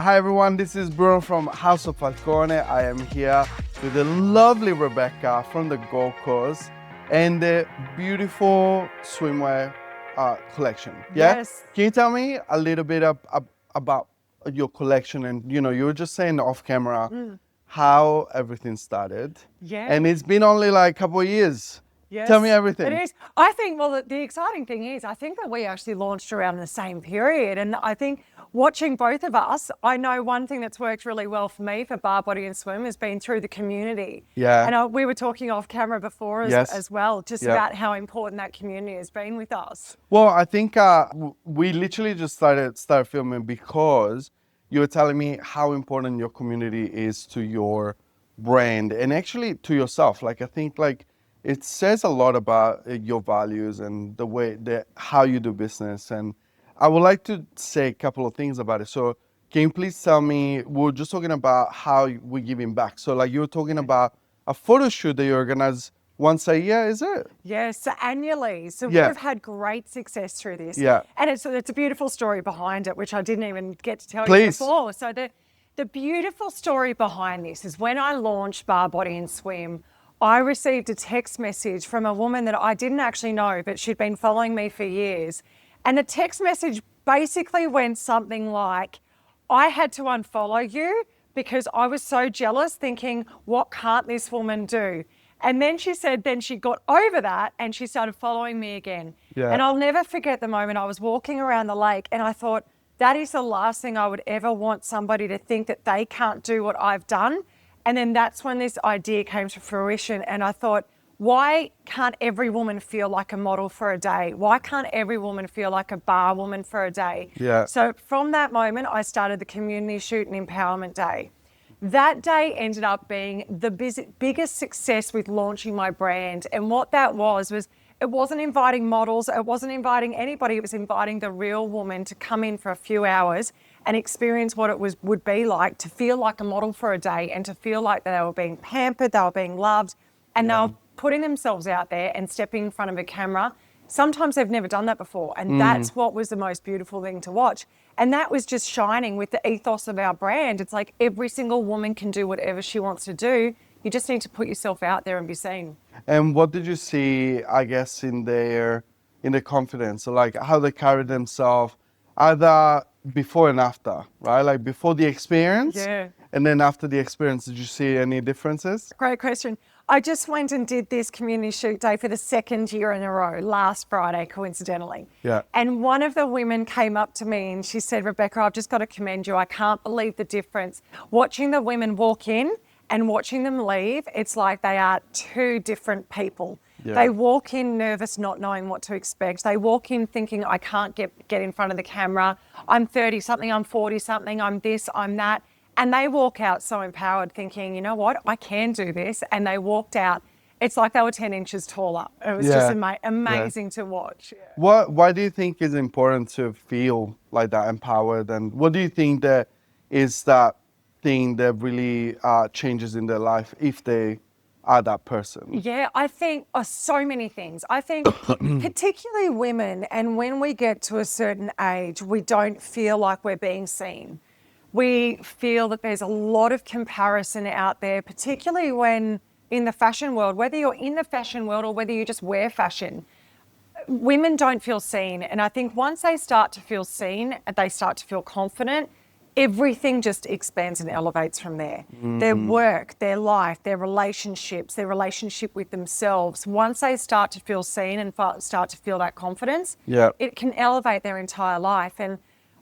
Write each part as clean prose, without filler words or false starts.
Hi everyone, this is Bruno from House of Falcone. I am here with the lovely Rebecca from the Gold Coast and the beautiful swimwear collection. Yeah? Yes. Can you tell me a little bit about your collection? And you were just saying off camera how everything started. Yeah. And it's been only like a couple of years. Yes. Tell me everything. It is. I think, well, the exciting thing is, I think that we actually launched around the same period. And I think watching both of us, I know one thing that's worked really well for me for Barr Body and Swim has been through the community. Yeah. And we were talking off camera before as well, just about how important that community has been with us. Well, I think we literally just started filming because you were telling me how important your community is to your brand and actually to yourself. Like I think like it says a lot about your values and the way that how you do business. And I would like to say a couple of things about it. So can you please tell me, we were just talking about how we're giving back. So like you were talking about a photo shoot that you organize once a year, is it? Yes, so annually. So we've had great success through this. Yeah. And it's a beautiful story behind it, which I didn't even get to tell you before. So the beautiful story behind this is when I launched Barr Body and Swim, I received a text message from a woman that I didn't actually know, but she'd been following me for years. And the text message basically went something like, I had to unfollow you because I was so jealous thinking, what can't this woman do? And then she said, then she got over that and she started following me again. Yeah. And I'll never forget the moment I was walking around the lake and I thought, that is the last thing I would ever want somebody to think that they can't do what I've done. And then that's when this idea came to fruition. And I thought, why can't every woman feel like a model for a day? Why can't every woman feel like a bar woman for a day? Yeah. So from that moment, I started the Community Shoot and Empowerment Day. That day ended up being the biggest success with launching my brand. And what that was it wasn't inviting models, it wasn't inviting anybody, it was inviting the real woman to come in for a few hours and experience what it would be like to feel like a model for a day and to feel like they were being pampered, they were being loved, and they were putting themselves out there and stepping in front of a camera. Sometimes they've never done that before, and that's what was the most beautiful thing to watch. And that was just shining with the ethos of our brand. It's like every single woman can do whatever she wants to do. You just need to put yourself out there and be seen. And what did you see, I guess, in their confidence, so like how they carried themselves, either before and after, right? Like before the experience, and then after the experience, did you see any differences? Great question. I just went and did this community shoot day for the second year in a row, last Friday, coincidentally. Yeah. And one of the women came up to me and she said, Rebecca, I've just got to commend you. I can't believe the difference. Watching the women walk in and watching them leave, it's like they are two different people. Yeah. They walk in nervous, not knowing what to expect. They walk in thinking, I can't get in front of the camera. I'm 30-something, I'm 40-something, I'm this, I'm that. And they walk out so empowered thinking, you know what, I can do this. And they walked out, it's like they were 10 inches taller. It was just amazing to watch. Yeah. Why do you think it's important to feel like that empowered? And what do you think that is that thing that really changes in their life if they are that person? Yeah, I think so many things. I think particularly women, and when we get to a certain age, we don't feel like we're being seen. We feel that there's a lot of comparison out there, particularly when in the fashion world, whether you're in the fashion world or whether you just wear fashion, women don't feel seen. And I think once they start to feel seen, they start to feel confident, everything just expands and elevates from there. Their work, their life, their relationships, their relationship with themselves. Once they start to feel seen and start to feel that confidence, it can elevate their entire life. And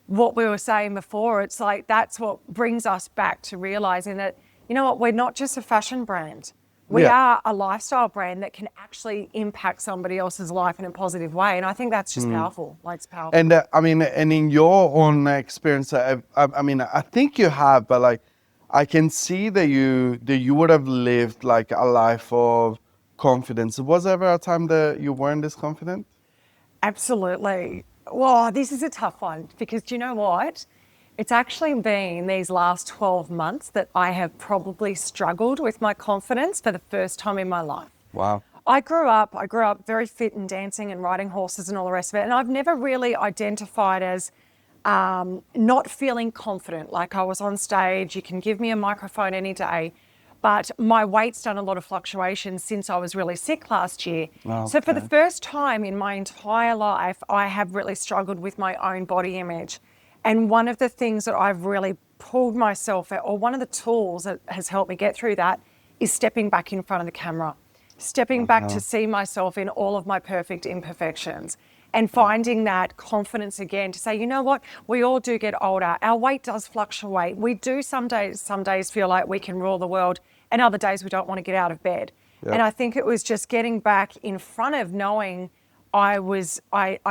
what we were saying before, it's like that's what brings us back to realizing that, you know what, we're not just a fashion brand. We are a lifestyle brand that can actually impact somebody else's life in a positive way. And I think that's just powerful. Like, it's powerful. And I mean, and in your own experience, I mean, I think you have, but like, I can see that you would have lived like a life of confidence. Was there ever a time that you weren't this confident? Absolutely. Well, this is a tough one because do you know what? It's actually been these last 12 months that I have probably struggled with my confidence for the first time in my life. Wow. I grew up very fit and dancing and riding horses and all the rest of it. And I've never really identified as not feeling confident. Like I was on stage, you can give me a microphone any day, but my weight's done a lot of fluctuations since I was really sick last year. So for the Okay. first time in my entire life, I have really struggled with my own body image. And one of the things that I've really pulled myself at, or one of the tools that has helped me get through that, is stepping back in front of the camera, stepping back to see myself in all of my perfect imperfections, and finding that confidence again to say, you know what, we all do get older. Our weight does fluctuate. We do some days feel like we can rule the world, and other days we don't want to get out of bed. Yep. And I think it was just getting back in front of knowing I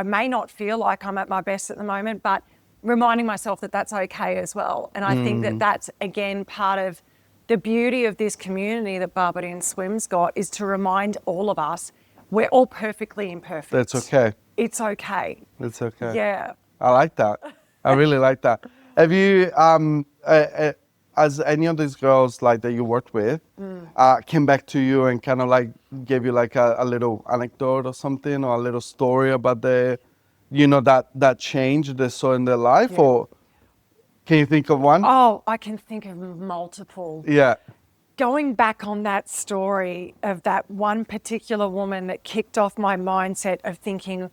may not feel like I'm at my best at the moment, but reminding myself that that's okay as well. And I think that that's, again, part of the beauty of this community that Barr Body Swim's got, is to remind all of us we're all perfectly imperfect. That's okay. It's okay. That's okay. Yeah. I like that. I really like that. Have you, as any of these girls like that you worked with, came back to you and kind of like gave you like a little anecdote or something, or a little story about the, that change they saw in their life? Yeah. Or can you think of one? Oh, I can think of multiple. Yeah. Going back on that story of that one particular woman that kicked off my mindset of thinking,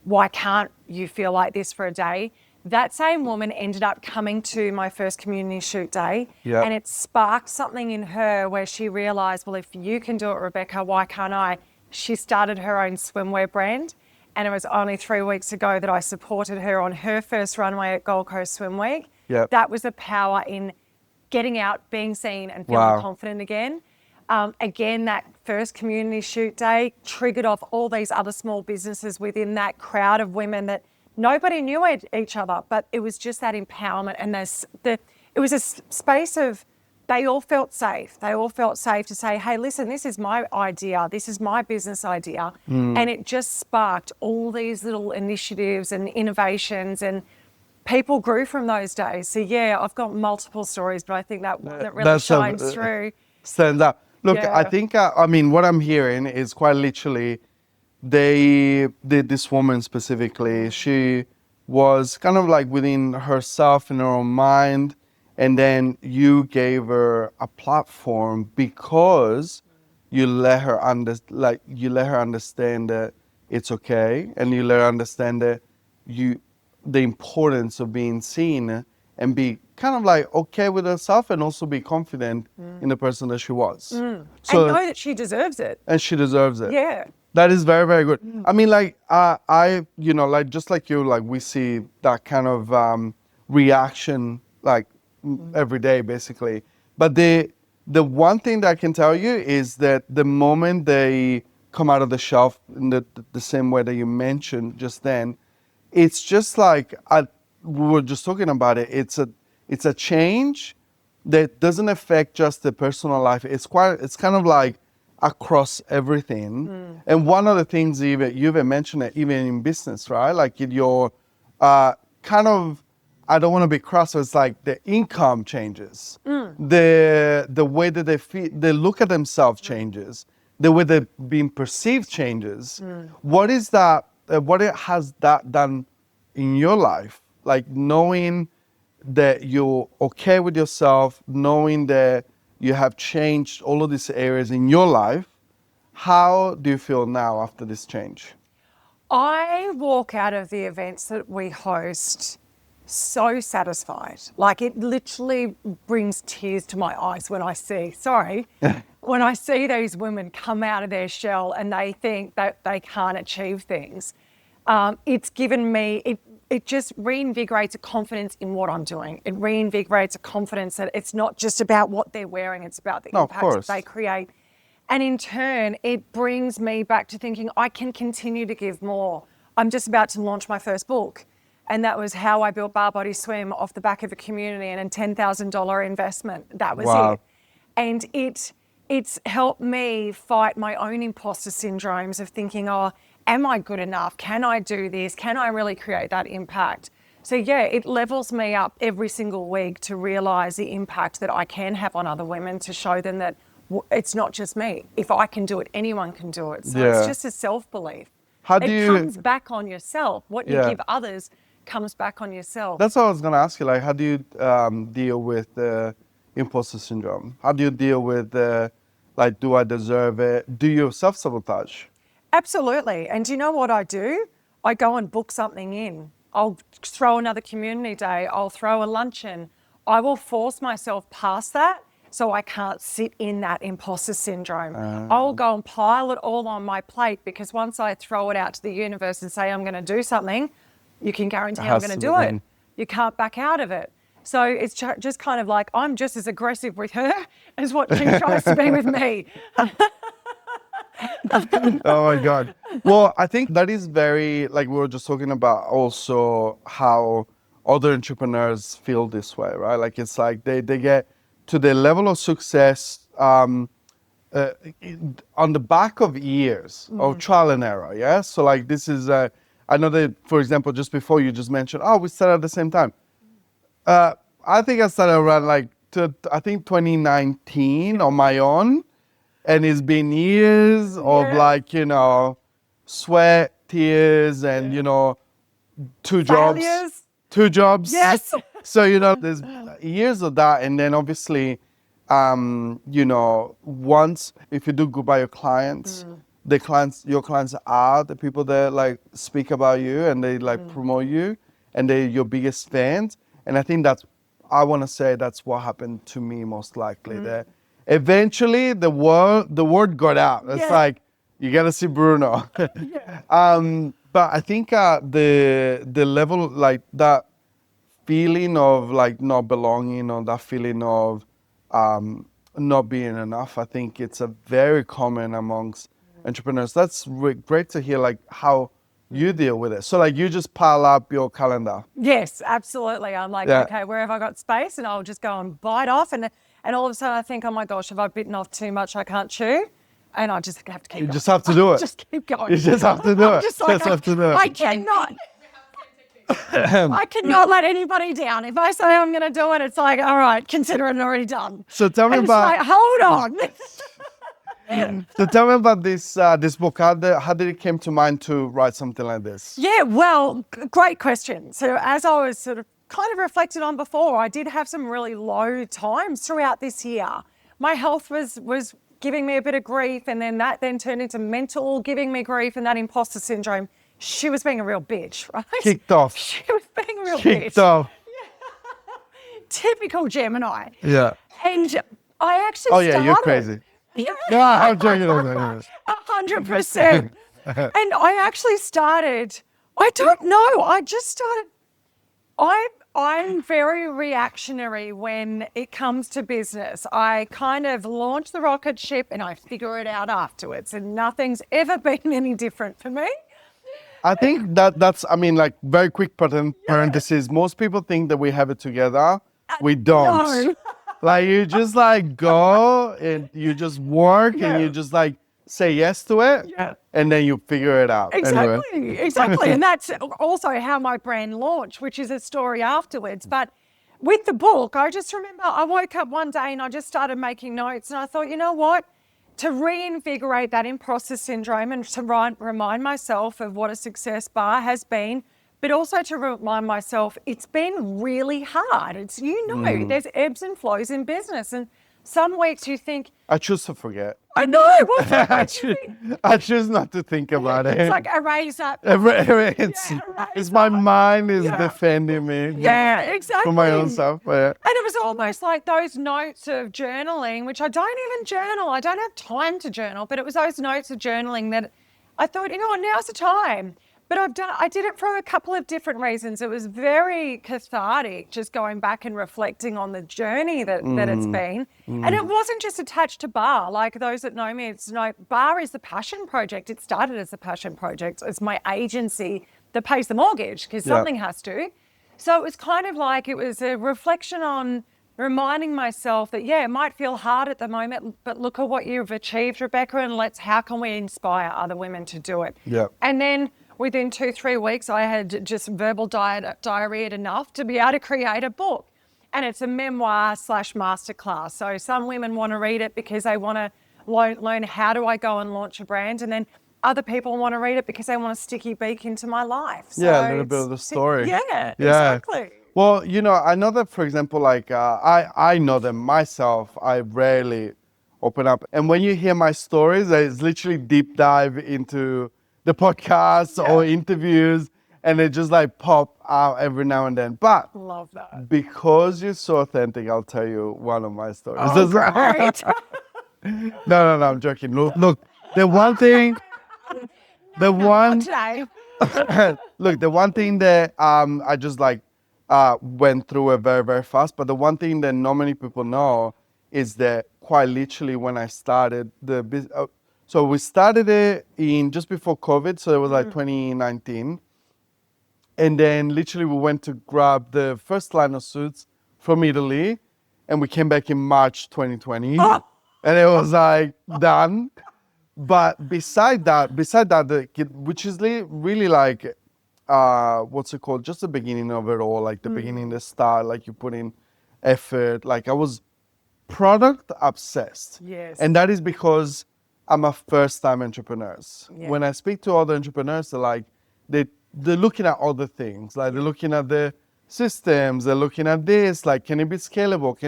why can't you feel like this for a day? That same woman ended up coming to my first community shoot day, Yep. and it sparked something in her where she realised, well, if you can do it, Rebecca, why can't I? She started her own swimwear brand, and it was only 3 weeks ago that I supported her on her first runway at Gold Coast Swim Week. Yep. That was the power in getting out, being seen, and feeling Wow. confident again. Again, that first community shoot day triggered off all these other small businesses within that crowd of women that nobody knew each other, but it was just that empowerment. And it was a space of, they all felt safe. They all felt safe to say, hey, listen, this is my idea. This is my business idea. And it just sparked all these little initiatives and innovations, and people grew from those days. So yeah, I've got multiple stories, but I think that one that really shines through. Stands out. Look, Yeah. I think, what I'm hearing is quite literally, this woman specifically, she was kind of like within herself, in her own mind, and then you gave her a platform because you let her understand that it's okay, and you let her understand that the importance of being seen and be kind of like okay with herself, and also be confident in the person that she was. So, And know that she deserves it. and she deserves it. Yeah. That is very, very good. I mean, like, like, just like you, like, we see that kind of reaction, like, every day, basically. But the one thing that I can tell you is that the moment they come out of the shelf in the same way that you mentioned just then, it's just like, we were just talking about it. It's a change that doesn't affect just the personal life. It's kind of like across everything. And one of the things you even mentioned it, even in business, right? Like in your kind of, I don't want to be crass, so it's like the income changes. The way that they look at themselves changes. The way they're being perceived changes. What is that? What has that done in your life? Like knowing that you're okay with yourself, knowing that you have changed all of these areas in your life. How do you feel now after this change? I walk out of the events that we host so satisfied. Like it literally brings tears to my eyes when I see, when I see these women come out of their shell and they think that they can't achieve things. It's given me, it just reinvigorates a confidence in what I'm doing. It reinvigorates a confidence that it's not just about what they're wearing, it's about the impact that they create. And in turn, it brings me back to thinking I can continue to give more. I'm just about to launch my first book. And that was how I built Barr Body Swim, off the back of a community and a $10,000 investment. That was it. And it's helped me fight my own imposter syndromes of thinking, oh, am I good enough? Can I do this? Can I really create that impact? So yeah, it levels me up every single week to realise the impact that I can have on other women, to show them that it's not just me. If I can do it, anyone can do it. So it's just a self-belief. It comes back on yourself. What you give others comes back on yourself. That's what I was going to ask you. Like, how do you deal with the imposter syndrome? How do you deal with like, do I deserve it? Do you self-sabotage? Absolutely. And do you know what I do? I go and book something in. I'll throw another community day. I'll throw a luncheon. I will force myself past that so I can't sit in that imposter syndrome. I'll go and pile it all on my plate, because once I throw it out to the universe and say I'm going to do something, you can guarantee I'm going to do it. You can't back out of it. So it's just kind of like, I'm just as aggressive with her as what she tries to be with me. Oh my God. Well, I think that is very, like we were just talking about also how other entrepreneurs feel this way, right? Like it's like they get to the level of success on the back of years of trial and error, yeah? So like this is, I know that, for example, just before you just mentioned, oh, we started at the same time. I think I started around like, I think 2019 on my own. And it's been years of like, you know, sweat, tears, and, you know, two jobs. Yes. So, you know, there's years of that. And then obviously, you know, once, if you do good by your clients, your clients are the people that like speak about you and they like promote you and they're your biggest fans. And I think I want to say that's what happened to me most likely. That eventually the word got out. It's like, you got to see Bruno. But I think the level, like that feeling of like not belonging or that feeling of not being enough, I think it's a very common amongst entrepreneurs. That's great to hear, like how you deal with it. So like you just pile up your calendar. Yes, absolutely. I'm like, okay, where have I got space? And I'll just go and bite off. And all of a sudden I think, oh my gosh, have I bitten off too much? I can't chew. And I just have to keep going. You just have to do it. Just keep going. You just have to do it. Just have to do it. I cannot. I cannot let anybody down. If I say I'm going to do it, it's like, all right, consider it already done. So tell me about. Like, hold on. So tell me about this book. How did it came to mind to write something like this? Yeah, well, great question. So as I was sort of kind of reflected on before, I did have some really low times throughout this year. My health was giving me a bit of grief, and then that turned into mental giving me grief, and that imposter syndrome. She was being a real bitch, right? Kicked off. She was being a real bitch. Kicked off. Typical Gemini. Yeah. And I actually Oh yeah, started. you're crazy. Yeah. No, I'm joking. 100%. And I actually started, I don't know, I just started, I'm very reactionary when it comes to business. I kind of launch the rocket ship and I figure it out afterwards, and nothing's ever been any different for me. I think that's, I mean, like very quick parenthesis. Most people think that we have it together. We don't. No. Like you just like go and you just work and you just like say yes to it and then you figure it out. Exactly, anyway. exactly. And that's also how my brand launched, which is a story afterwards. But with the book, I just remember I woke up one day and I just started making notes, and I thought, you know what? To reinvigorate that imposter syndrome and to remind myself of what a success Barr has been, but also to remind myself it's been really hard. It's, you know, there's ebbs and flows in business, and some weeks you think, I choose to forget. I know. I choose not to think about it. It's like erase that. It's my mind is defending me. Yeah, exactly. For my own self. Yeah. And it was almost like those notes of journaling, which I don't even journal. I don't have time to journal, but it was those notes of journaling that I thought, you know what, now's the time. But I did it for a couple of different reasons. It was very cathartic, just going back and reflecting on the journey that it's been. And it wasn't just attached to Barr. Like those that know me, Barr is the passion project. It started as a passion project. It's my agency that pays the mortgage, because something has to. So it was kind of like, it was a reflection on reminding myself that, it might feel hard at the moment, but look at what you've achieved, Rebecca, and how can we inspire other women to do it? Yeah. And then within 2-3 weeks, I had just verbal diarrhea enough to be able to create a book. And it's a memoir / masterclass. So some women want to read it because they want to learn how do I go and launch a brand. And then other people want to read it because they want a sticky beak into my life. So Yeah, a little bit of the story. Yeah, Yeah. exactly. Well, I know that, for example, like I know them myself. I rarely open up, and when you hear my stories, it's literally deep dive into the podcasts or interviews, and they just like pop out every now and then. But Love that. because you're so authentic, I'll tell you one of my stories. Oh, great. No, I'm joking. Look, the one thing, the one. Not today. Look, the one thing that I just like went through it very, very fast, but the one thing that not many people know is that quite literally when I started the business, so we started it in just before COVID, so it was like 2019. And then literally we went to grab the first line of suits from Italy, and we came back in March 2020. Oh. And it was like done. But beside that, which is really like, what's it called? Just the beginning of it all, like the beginning, the start, like you put in effort. Like I was product obsessed. Yes. And that is because I'm a first time entrepreneur. Yeah. When I speak to other entrepreneurs, they're like, they're looking at other things. Like they're looking at the systems, they're looking at this, like, can it be scalable?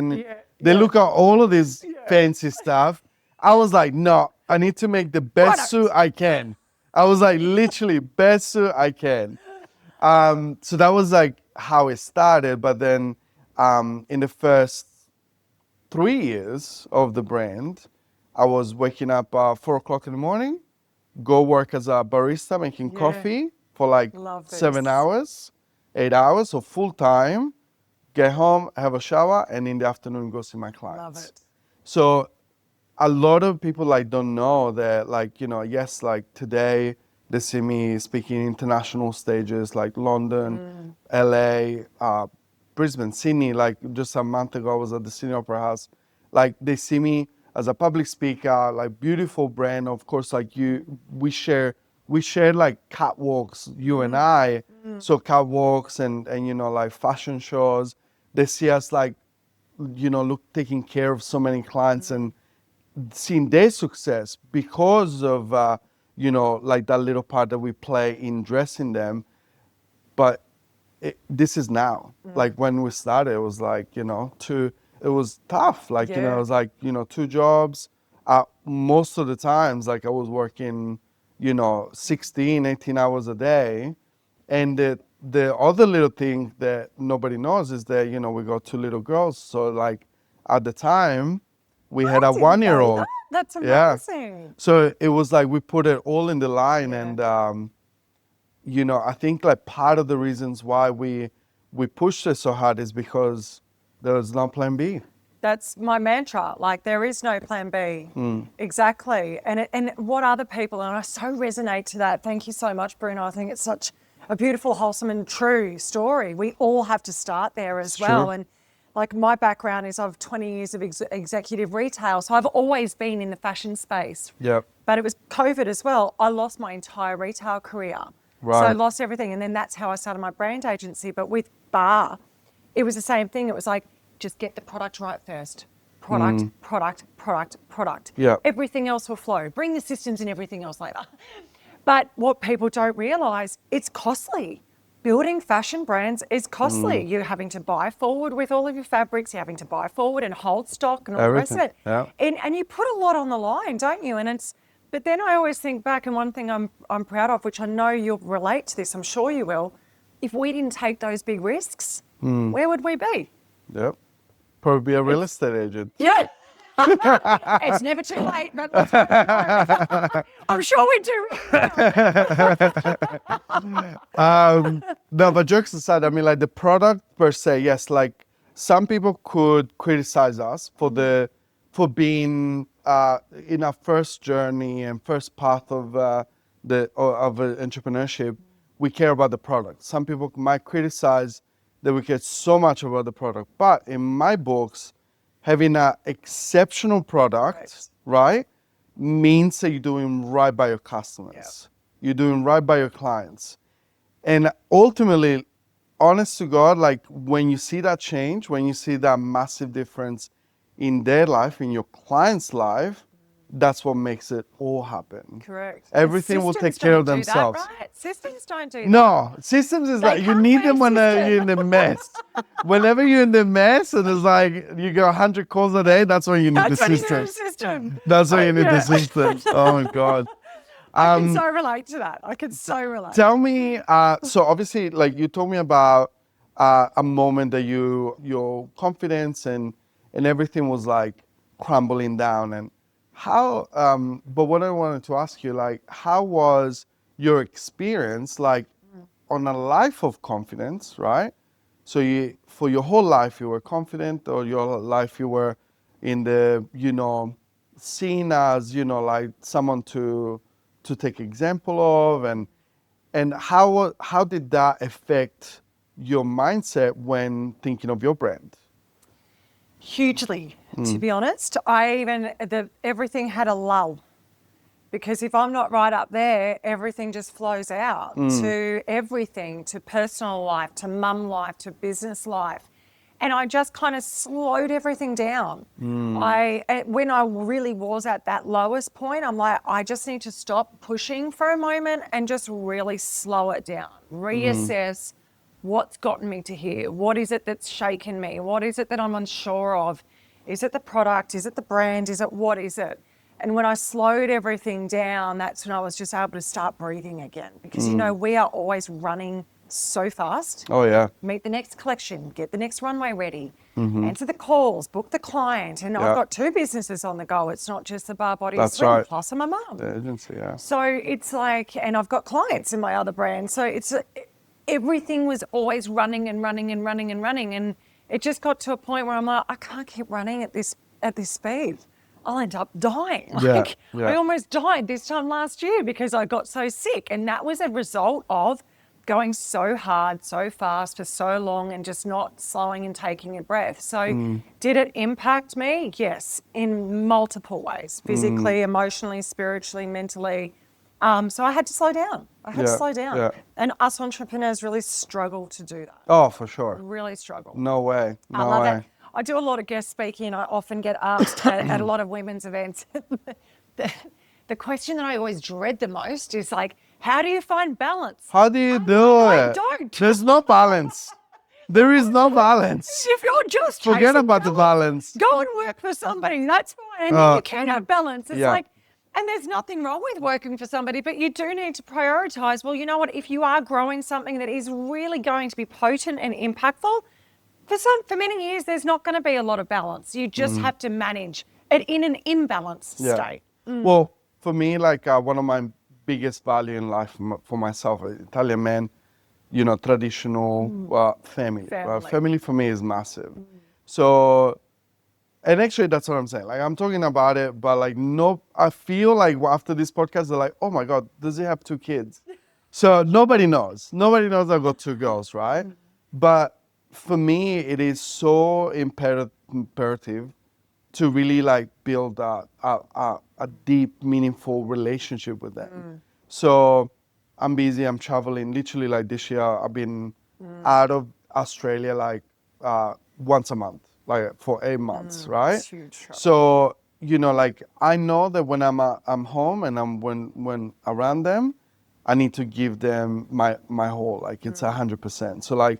They look at all of this fancy stuff. I was like, no, I need to make the best suit I can. I was like, literally, best suit I can. So that was like how it started. But then in the first 3 years of the brand, I was waking up 4 o'clock in the morning, go work as a barista making coffee for like Love this. 7 hours, 8 hours, so full time, get home, have a shower, and in the afternoon go see my clients. Love it. So a lot of people like don't know that, like, yes, like today they see me speaking international stages like London, LA, Brisbane, Sydney. Like just a month ago I was at the Sydney Opera House. Like they see me as a public speaker, like beautiful brand. Of course, like we share like catwalks, you and I. So catwalks and like fashion shows. They see us like, taking care of so many clients and seeing their success because of like that little part that we play in dressing them. But this is now. Like when we started, it was like it was tough. Like it was like 2 jobs. Most of the times, like I was working 16, 18 hours a day. And the other little thing that nobody knows is that we got 2 little girls. So like at the time, we had a 1-year-old. That's amazing. So it was like we put it all in the line, and I think like part of the reasons why we pushed it so hard is because there was no plan B. That's my mantra. Like there is no plan B. Exactly. And what other people, and I so resonate to that. Thank you so much, Bruno. I think it's such a beautiful, wholesome and true story. We all have to start there as well. True. And like my background is I've 20 years of executive retail. So I've always been in the fashion space. Yep. But it was COVID as well. I lost my entire retail career. Right. So I lost everything. And then that's how I started my brand agency. But with Barr, it was the same thing. It was like, just get the product right first. Product. Yeah. Everything else will flow. Bring the systems and everything else later. But what people don't realise, it's costly. Building fashion brands is costly. You're having to buy forward with all of your fabrics. You're having to buy forward and hold stock and all the rest of it. Yeah. And you put a lot on the line, don't you? But then I always think back, and one thing I'm proud of, which I know you'll relate to this, I'm sure you will. If we didn't take those big risks, where would we be? Yep. Probably be a real estate agent. Yeah. It's never too late, but I'm sure we do. No, but jokes aside, I mean, like the product per se, yes, like some people could criticize us for being in our first journey and first path of entrepreneurship. We care about the product. Some people might criticize that we care so much about the product, but in my books, having an exceptional product, right, means that you're doing right by your customers. You're doing right by your clients. And ultimately, honest to God, like when you see that change, when you see that massive difference in their life, in your client's life, that's what makes it all happen. Correct. Everything And will take systems care of don't do that, themselves. right? Systems don't do that. No, systems is They like you can't need be them when system. you're in the mess. Whenever you're in the mess and it's like you get 100 calls a day, that's when you need the That's when you need a systems. system. That's when you need the Yeah. systems. Oh my God. I can so relate to that. I can so relate. Tell me, so obviously, like you told me about a moment that your confidence and everything was like crumbling down, and how. But what I wanted to ask you, like, how was your experience, like, on a life of confidence, right? So you, for your whole life, you were confident, or your life you were in the, seen as, like someone to take example of, and how did that affect your mindset when thinking of your brand? Hugely, to be honest. Everything had a lull. Because if I'm not right up there, everything just flows out to everything, to personal life, to mum life, to business life. And I just kind of slowed everything down. When I really was at that lowest point, I'm like, I just need to stop pushing for a moment and just really slow it down, reassess what's gotten me to here. What is it that's shaken me? What is it that I'm unsure of? Is it the product? Is it the brand? What is it? And when I slowed everything down, that's when I was just able to start breathing again. Because, we are always running so fast. Oh yeah. Meet the next collection, get the next runway ready, answer the calls, book the client. And I've got 2 businesses on the go. It's not just the Barr Body That's Swim, right. plus I'm a mum. The agency, yeah. So it's like, and I've got clients in my other brand. So everything was always running and running and running and running. And it just got to a point where I'm like, I can't keep running at this speed. I'll end up dying. Yeah, yeah. I almost died this time last year because I got so sick. And that was a result of going so hard, so fast for so long and just not slowing and taking a breath. So did it impact me? Yes, in multiple ways, physically, emotionally, spiritually, mentally. So I had to slow down. Yeah. And us entrepreneurs really struggle to do that. Oh, for sure. Really struggle. No way. I love it. I do a lot of guest speaking. I often get asked at a lot of women's events. The question that I always dread the most is like, how do you find balance? How do you do it? I don't. There's no balance. There is no balance. If you're just Forget chasing about the balance. go and work for somebody. That's fine. And then you can have balance. It's yeah. like, and there's nothing wrong with working for somebody, but you do need to prioritize. Well, you know what? If you are growing something that is really going to be potent and impactful, for many years, there's not going to be a lot of balance. You just have to manage it in an imbalanced state. Well, for me, like one of my biggest value in life for myself, Italian man, traditional family. Family for me is massive. So, and actually that's what I'm saying. Like I'm talking about it, but like I feel like after this podcast, they're like, oh my God, does he have 2 kids? So nobody knows. Nobody knows I've got 2 girls, right? But for me, it is so imperative to really like build a deep, meaningful relationship with them. So I'm busy, I'm traveling. Literally like this year, I've been out of Australia like once a month, like for 8 months, right? It's huge trouble. So, like I know that when I'm home and when around them, I need to give them my whole, like it's 100%. So like,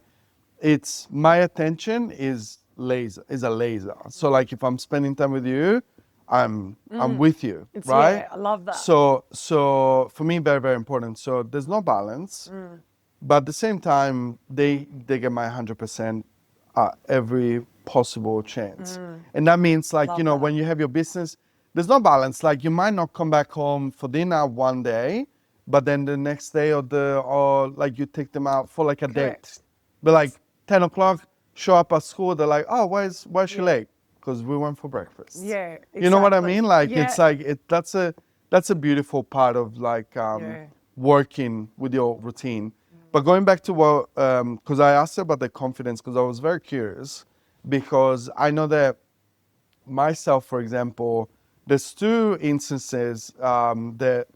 it's my attention is a laser. So like if I'm spending time with you, I'm with you, right? Yeah, I love that. So for me, very, very important. So there's no balance, but at the same time, they get my 100% every possible chance. And that means like, when you have your business, there's no balance. Like you might not come back home for dinner one day, but then the next day or like you take them out for like a date. But like 10 o'clock, show up at school, they're like, oh, why is she late? Because we went for breakfast. Yeah, exactly. You know what I mean? Like it's like that's a beautiful part of like working with your routine. But going back to what, because I asked about the confidence, because I was very curious, because I know that myself, for example, there's 2 instances that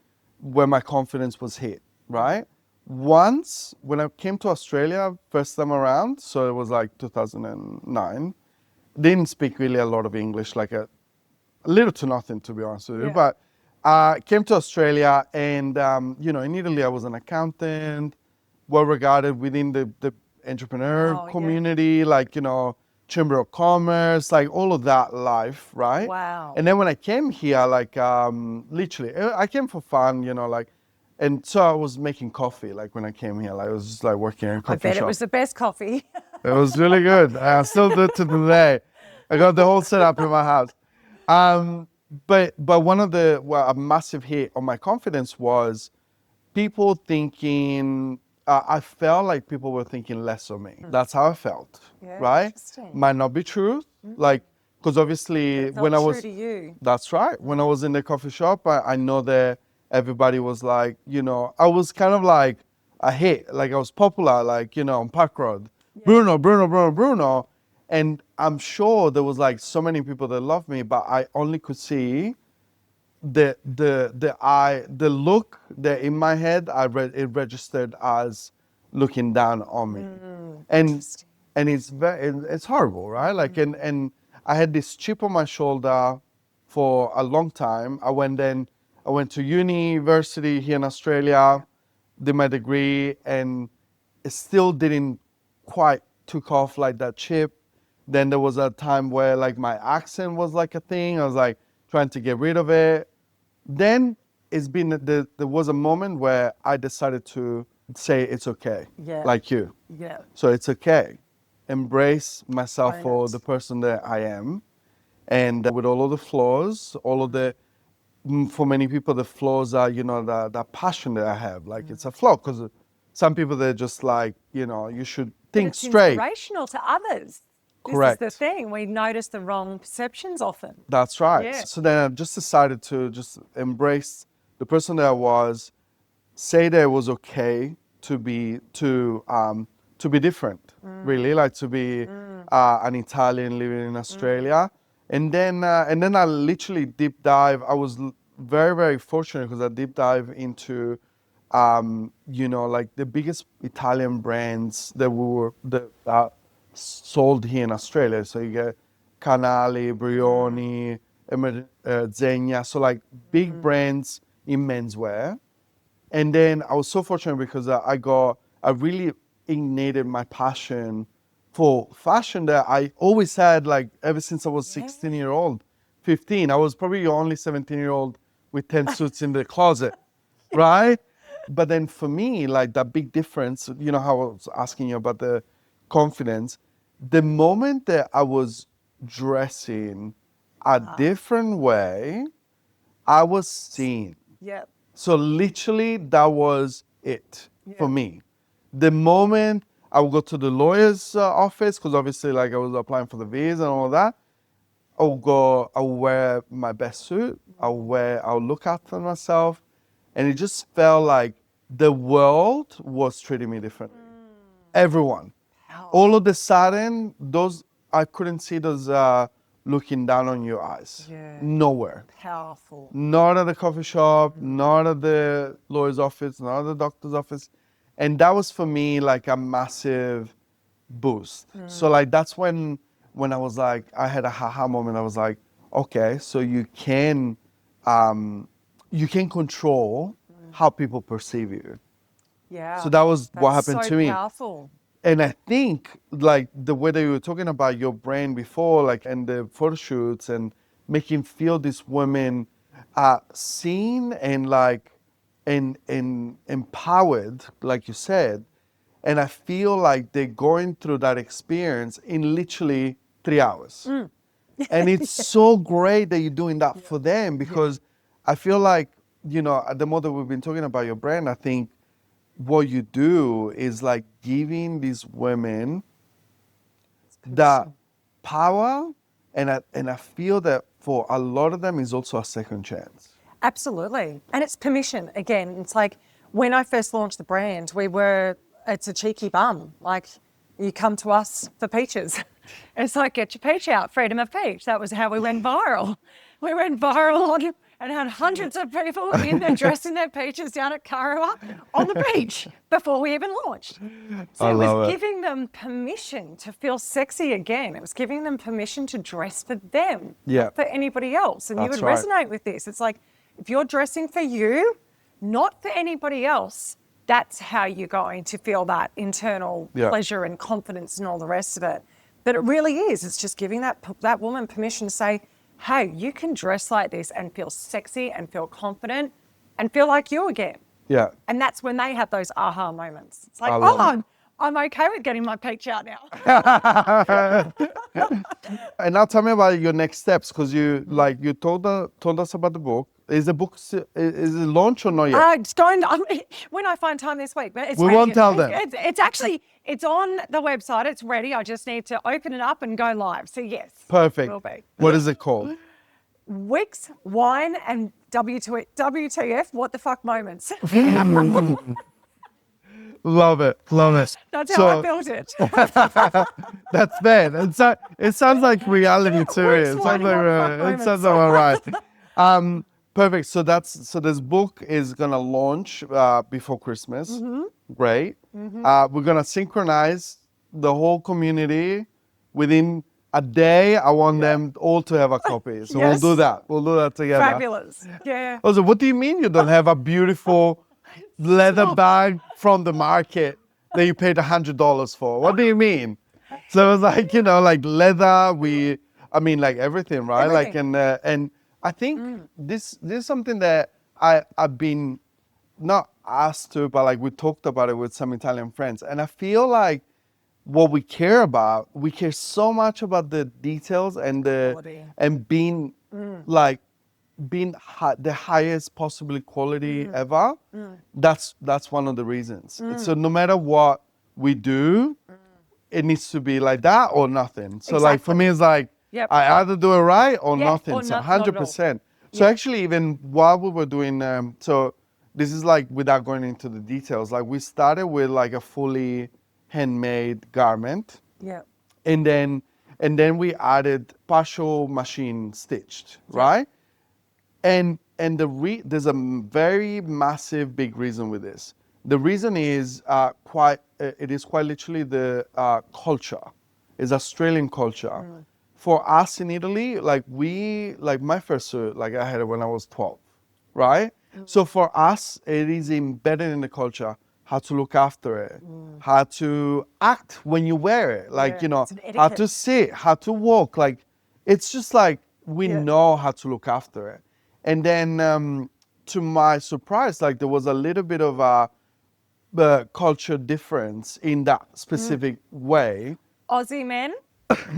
where my confidence was hit, right? Once, when I came to Australia first time around, so it was like 2009, didn't speak really a lot of English, like little to nothing, to be honest with you. Yeah. But came to Australia, and in Italy, I was an accountant, well regarded within the entrepreneur Oh, yeah. community, like Chamber of Commerce, like all of that life, right? Wow. And then when I came here, like literally, I came for fun, like, and so I was making coffee, like when I came here, like I was just like working in a I coffee bet shop. it was the best coffee. It was really good. I still do it to today. I got the whole setup in my house. But one of a massive hit on my confidence was people thinking. I felt like people were thinking less of me. That's how I felt, Yeah, right? interesting. Might not be true, like because obviously It felt when I true was to you. that's right. When I was in the coffee shop, I know that everybody was like, I was kind of like a hit, like I was popular, like, on Park Road. Bruno, Bruno, Bruno, Bruno. And I'm sure there was like so many people that loved me, but I only could see the look that in my head, it registered as looking down on me. And Interesting. and it's horrible, right? Like and I had this chip on my shoulder for a long time. I went to university here in Australia, did my degree, and it still didn't quite took off like that chip. Then there was a time where like my accent was like a thing. I was like trying to get rid of it. Then there was a moment where I decided to say it's okay, Yeah. like you. Yeah. So it's okay. Embrace myself Own for it. the person that I am, and with all of the flaws, all of the for many people the flaws are the passion that I have. Like it's a flaw because some people they're just like you should But think it's straight. inspirational to others. This is the Correct. thing. We notice the wrong perceptions often. That's right. Yeah. So then I just decided to just embrace the person that I was, say that it was okay to be different, really, like to be an Italian living in Australia, and then I literally deep dive. I was very very fortunate because I deep dive into, like the biggest Italian brands that sold here in Australia. So you get Canali, Brioni, Zegna, so like big brands in menswear. And then I was so fortunate because I really ignited my passion for fashion that I always had, like ever since I was 16-year-old, 15. I was probably your only 17-year-old with 10 suits in the closet, right? But then for me, like that big difference, how I was asking you about the confidence, the moment that I was dressing a different way, I was seen. Yep. So literally, that was it for me. The moment I would go to the lawyer's office, because obviously, like I was applying for the visa and all that, I'll wear my best suit. I'll look after myself, and it just felt like the world was treating me differently. Everyone, all of a sudden, I couldn't see those looking down on your eyes. Yeah. Nowhere. Powerful. Not at the coffee shop, not at the lawyer's office, not at the doctor's office. And that was for me like a massive boost. So like that's when I was like, I had a haha moment. I was like, okay, so you can control how people perceive you. Yeah. So that was what That's happened so to me. powerful. And I think like the way that you were talking about your brand before, like and the photo shoots and making feel these women seen and like and empowered, like you said. And I feel like they're going through that experience in literally 3 hours. And it's so great that you're doing that for them because I feel like, the more that we've been talking about your brand, I think what you do is like giving these women that power, and I feel that for a lot of them is also a second chance. Absolutely. And it's permission. Again, it's like when I first launched the brand, it's a cheeky bum. Like, you come to us for peaches. It's like, get your peach out, freedom of peach. That was how we went viral. We went viral and had hundreds of people in their dressing their peaches down at Karawa on the beach before we even launched. So I it love was it. giving them permission to feel sexy again. It was giving them permission to dress for them, Yeah. not for anybody else. And you That's would right. resonate with this. It's like, if you're dressing for you, not for anybody else, that's how you're going to feel that internal Yeah. pleasure and confidence and all the rest of it. But it really is. It's just giving that woman permission to say, hey, you can dress like this and feel sexy and feel confident and feel like you again. Yeah. And that's when they have those aha moments. It's like, I love it. I'm okay with getting my peach out now. And now tell me about your next steps, because you told us about the book. Is the book is it launched or not yet? It's going when I find time this week. But it's We ready. won't tell them. It's actually on the website. It's ready. I just need to open it up and go live. So yes, Perfect. will be. What is it called? Wicks, wine, and WTF, what the fuck moments. Love it. Love it. That's how I built it. That's bad. It sounds like reality too. Wicks, It wine, sounds like what the fuck it sounds all right. Perfect. So this book is gonna launch before Christmas. Mm-hmm. Great. We're gonna synchronize the whole community within a day. I want them all to have a copy. So Yes. we'll do that. We'll do that together. Fabulous. Yeah. Also, what do you mean you don't have a beautiful leather bag from the market that you paid $100 for? What do you mean? So it was like, like leather, like everything, right? Everything. Like, and I think this is something that I've been not asked to, but like we talked about it with some Italian friends. And I feel like what we care so much about the details and Quality. and being like being the highest possible quality ever. That's one of the reasons. So no matter what we do, it needs to be like that or nothing. So like for me, it's like Yep. I either do it right or Yeah, nothing. or So not at all. 100%. So actually, even while we were doing, so this is like without going into the details. Like we started with like a fully handmade garment, Yeah. and then we added partial machine stitched, right? And there's a very massive big reason with this. The reason is it is quite literally the culture. It's Australian culture. For us in Italy, like my first suit, like I had it when I was 12, right? So for us, it is embedded in the culture how to look after it, how to act when you wear it, like Yeah, it's an how etiquette. to sit, how to walk. Like it's just like we Yeah. know how to look after it. And then to my surprise, like there was a little bit of a culture difference in that specific way. Aussie men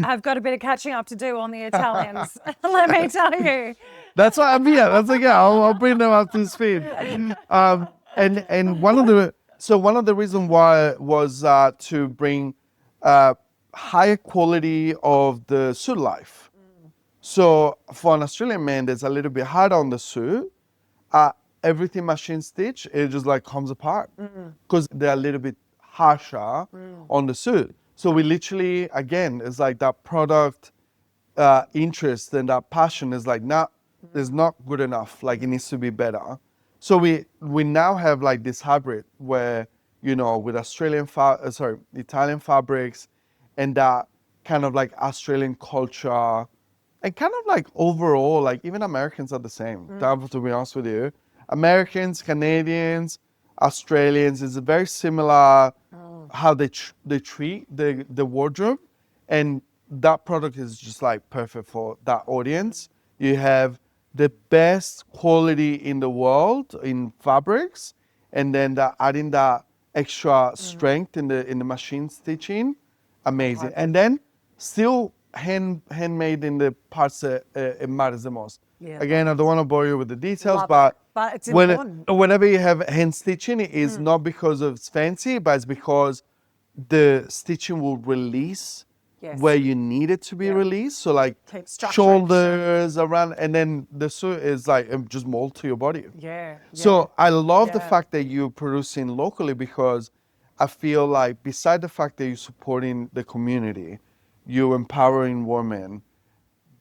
have got a bit of catching up to do on the Italians. Let me tell you. That's why I'm here. That's okay. I'll bring them up to speed. And one of the reasons why was to bring higher quality of the suit life. So for an Australian man, there's a little bit harder on the suit. Everything machine stitch, it just like comes apart because they're a little bit harsher on the suit. So we literally, again, it's like that product interest and that passion is like, it's not good enough. Like it needs to be better. So we now have like this hybrid where, with Italian fabrics and that kind of like Australian culture and kind of like overall, like even Americans are the same, to be honest with you. Americans, Canadians, Australians is very similar how they treat the wardrobe, and that product is just like perfect for that audience. You have the best quality in the world in fabrics, and then adding that extra strength in the machine stitching, amazing. And then still handmade in the parts that it matters the most. Yeah. Again, I don't want to bore you with the details, Love but it. But it's important. whenever you have hand stitching, it is not because of it's fancy, but it's because the stitching will release Yes. where you need it to be released. So like Keep structure. shoulders around, and then the suit is like just mold to your body. Yeah. So I love the Yeah. fact that you're producing locally, because I feel like beside the fact that you're supporting the community, you're empowering women,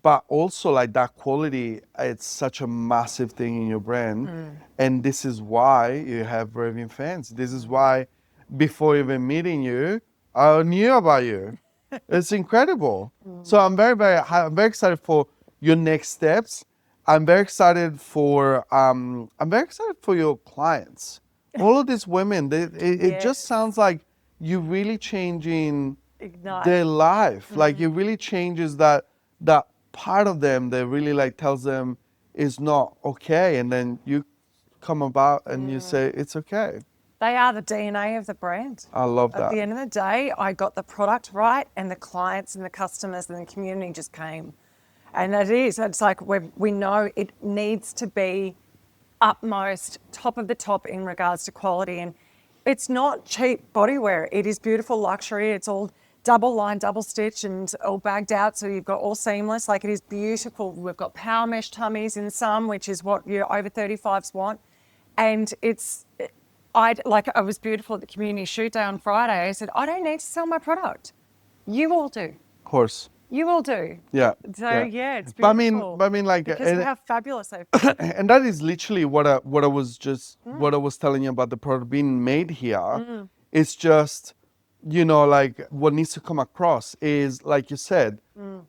but also like that quality, it's such a massive thing in your brand. And this is why you have raving fans. This is why before even meeting you, I knew about you. It's incredible. So I'm very excited for your next steps. I'm very excited for your clients. All of these women, it just Yes. sounds like you're really changing Ignite. their life. Like it really changes that part of them that really like tells them is not okay, and then you come about and you say it's okay. They are the DNA of the brand. I love At that. the end of the day, I got the product right, and the clients and the customers and the community just came. And it's like we know it needs to be utmost, top of the top in regards to quality. And it's not cheap bodywear. It is beautiful luxury. It's all double line, double stitch, and all bagged out. So you've got all seamless. Like, it is beautiful. We've got power mesh tummies in some, which is what your over 35s want. And I was beautiful at the community shoot day on Friday. I said, I don't need to sell my product. You all do. Of course. You all do. Yeah. So yeah, it's But beautiful. I mean, like, because of how fabulous they've been. and that is literally what I was telling you about the product being made here. It's just, like what needs to come across is, like you said,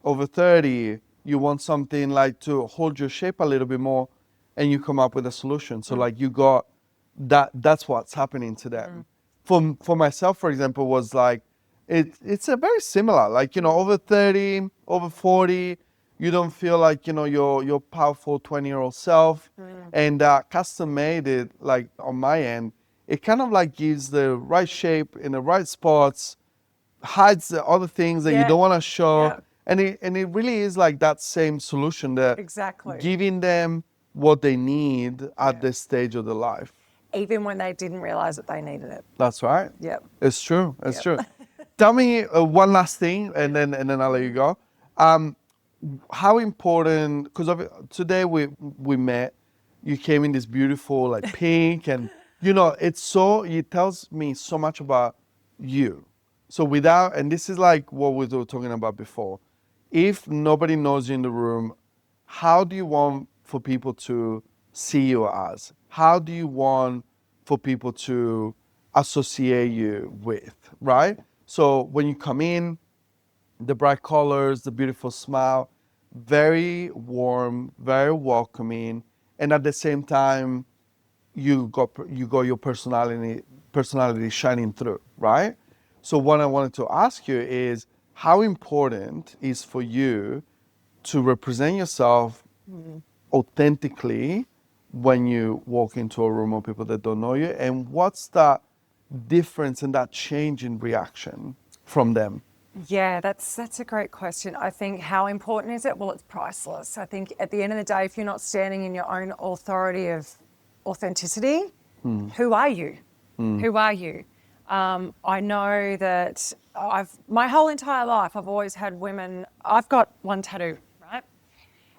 over 30, you want something like to hold your shape a little bit more, and you come up with a solution. So like you got that's what's happening to them. For myself, for example, was like, it's a very similar, like, over 30, over 40, you don't feel like, your powerful 20-year-old self. And custom made it, like on my end, it kind of like gives the right shape in the right spots, hides the other things that you Yeah. don't want to show. Yeah. And it really is like that same solution, that Exactly. giving them what they need at this stage of their life. Even when they didn't realize that they needed it. That's right. Yep. It's true. It's Yep. true. Tell me one last thing, and then I'll let you go. How important? Because today we met. You came in this beautiful like pink, and it tells me so much about you. So and this is like what we were talking about before. If nobody knows you in the room, how do you want for people to see you as? How do you want for people to associate you with, right? So when you come in, the bright colors, the beautiful smile, very warm, very welcoming, and at the same time, you got your personality shining through, right? So what I wanted to ask you is, how important is for you to represent yourself authentically when you walk into a room of people that don't know you, and what's that difference and that change in reaction from them? Yeah, that's a great question. I think, how important is it? Well, it's priceless. I think at the end of the day, if you're not standing in your own authority of authenticity, who are you? Who are you? I know that my whole entire life, I've always had women. I've got one tattoo, right?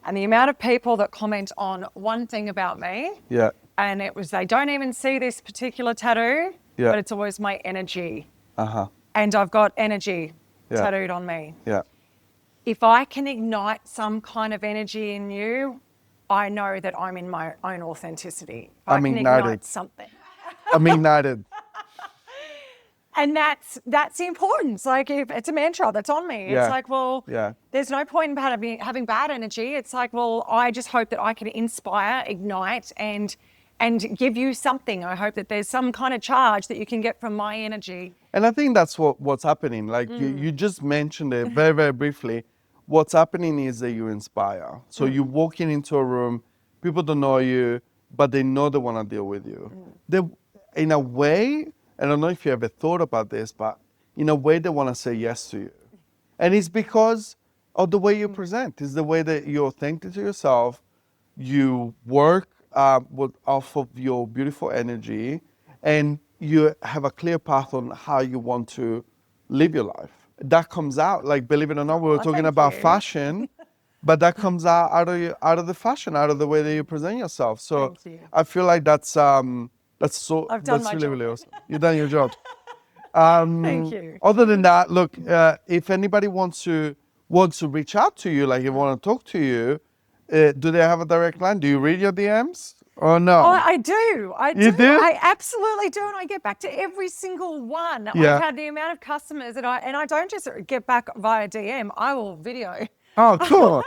And the amount of people that comment on one thing about me, Yeah. and it was, they don't even see this particular tattoo, Yeah. but it's always my energy. Uh-huh. And I've got energy Yeah. tattooed on me. Yeah. If I can ignite some kind of energy in you, I know that I'm in my own authenticity. If I'm I can ignited. ignite something. I'm ignited. And that's the importance. Like, if it's a mantra that's on me. Yeah. It's like, well, Yeah. there's no point in having bad energy. It's like, well, I just hope that I can inspire, ignite, and give you something. I hope that there's some kind of charge that you can get from my energy. And I think that's what's happening. Like you just mentioned it very, very briefly. What's happening is that you inspire. So you're walking into a room, people don't know you, but they know they want to deal with you. They, in a way, I don't know if you ever thought about this, but in a way they want to say yes to you. And it's because of the way you present. It's the way that you're authentic to yourself. You work off of your beautiful energy, and you have a clear path on how you want to live your life. That comes out, like, believe it or not, we were talking thank about you. fashion, but that comes out of the fashion, out of the way that you present yourself. So Thank you. I feel like that's I've done that's my really, job. really awesome. You've done your job. Thank you. Other than that, look, if anybody wants to wants to reach out to you, like they want to talk to you, do they have a direct line? Do you read your DMs or no? Oh, I do. You do? I absolutely do, and I get back to every single one. Yeah. I've had the amount of customers that I don't just get back via DM. I will video. Oh, cool.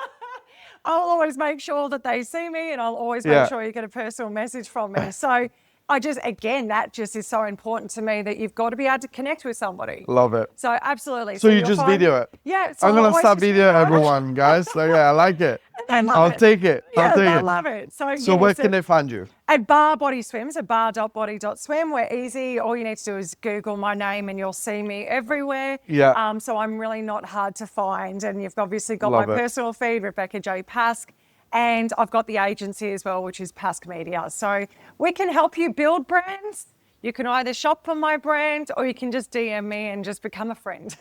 I'll always make sure that they see me, and I'll always Yeah. make sure you get a personal message from me. So that just is so important to me that you've got to be able to connect with somebody. Love it. So absolutely. So you you'll just find- video it? Yeah. So I'm I'll going to always start just video video it. everyone, guys. So yeah, I like it. They love I'll it. take it. Yeah, I'll take they it. love it. So So yeah, where can they find you? At Barr Body Swim, so bar.body.swim. We're easy. All you need to do is Google my name and you'll see me everywhere. Yeah. So I'm really not hard to find. And you've obviously got Love my it. personal feed, Rebecca Pask. And I've got the agency as well, which is Pask Media. So we can help you build brands. You can either shop for my brand or you can just DM me and just become a friend.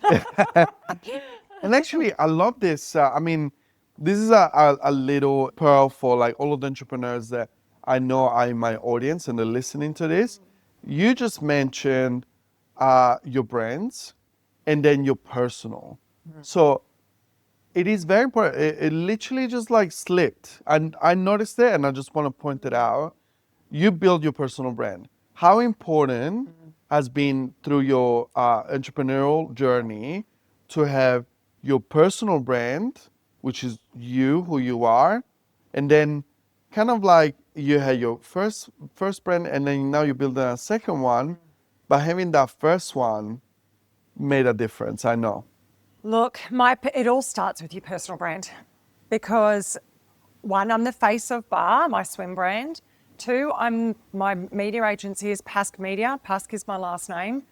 And actually, I love this. I mean, this is a little pearl for like all of the entrepreneurs that I know are in my audience and they're listening to this. You just mentioned your brands and then your personal. So it is very important. It literally just like slipped. And I noticed it and I just want to point it out. You build your personal brand. How important has been through your entrepreneurial journey to have your personal brand, which is you, who you are, and then kind of like you had your first brand, and then now you're building a second one, but having that first one made a difference. I know. Look, it all starts with your personal brand because one, I'm the face of Barr, my swim brand. Two, my media agency is Pask Media. Pask is my last name.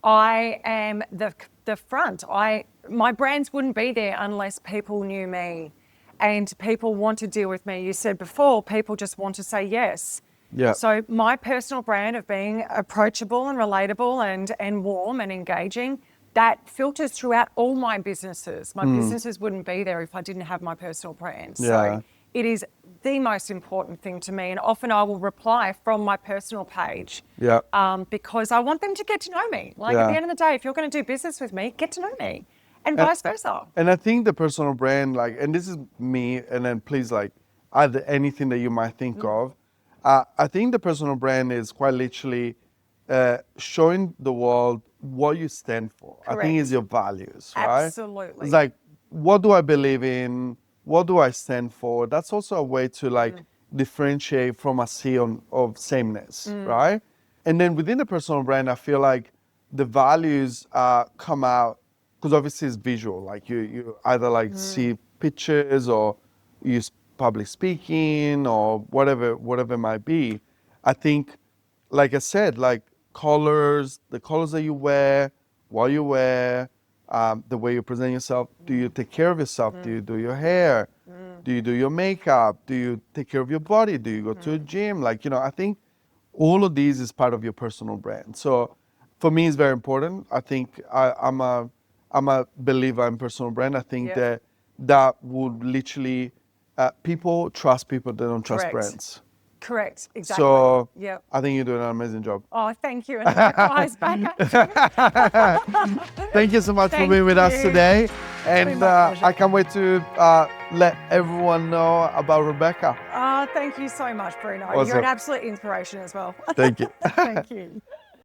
I am the front. My brands wouldn't be there unless people knew me and people want to deal with me. You said before, people just want to say yes. Yeah. So my personal brand of being approachable and relatable and warm and engaging, that filters throughout all my businesses. My businesses wouldn't be there if I didn't have my personal brand. Yeah. So it is the most important thing to me. And often I will reply from my personal page. Yeah. Because I want them to get to know me. Like Yeah. at the end of the day, if you're going to do business with me, get to know me and vice versa. And I think the personal brand, like, and this is me, and then please, like, add anything that you might think of. I think the personal brand is quite literally showing the world what you stand for. I think Correct. it's your values, right? Absolutely. It's like, what do I believe in? What do I stand for? That's also a way to like differentiate from a sea of sameness, right? And then within the personal brand, I feel like the values come out because obviously it's visual. Like you either like see pictures or use public speaking or whatever it might be. I think, like I said, like colors, the colors that you wear, what you wear, the way you present yourself. Do you take care of yourself? Do you do your hair? Do you do your makeup? Do you take care of your body? Do you go to a gym? Like, I think all of these is part of your personal brand. So for me, it's very important. I think I'm a believer in personal brand. I think Yeah. that would literally, people trust people, they don't trust Correct. brands. Correct. Exactly. So Yep. I think you're doing an amazing job. Oh, thank you. And likewise, Becca. Thank you so much for Thank being with us you. today. been And my pleasure. I can't wait to let everyone know about Rebecca. Oh, thank you so much, Bruno. You're Awesome. an absolute inspiration as well. Thank you. Thank you.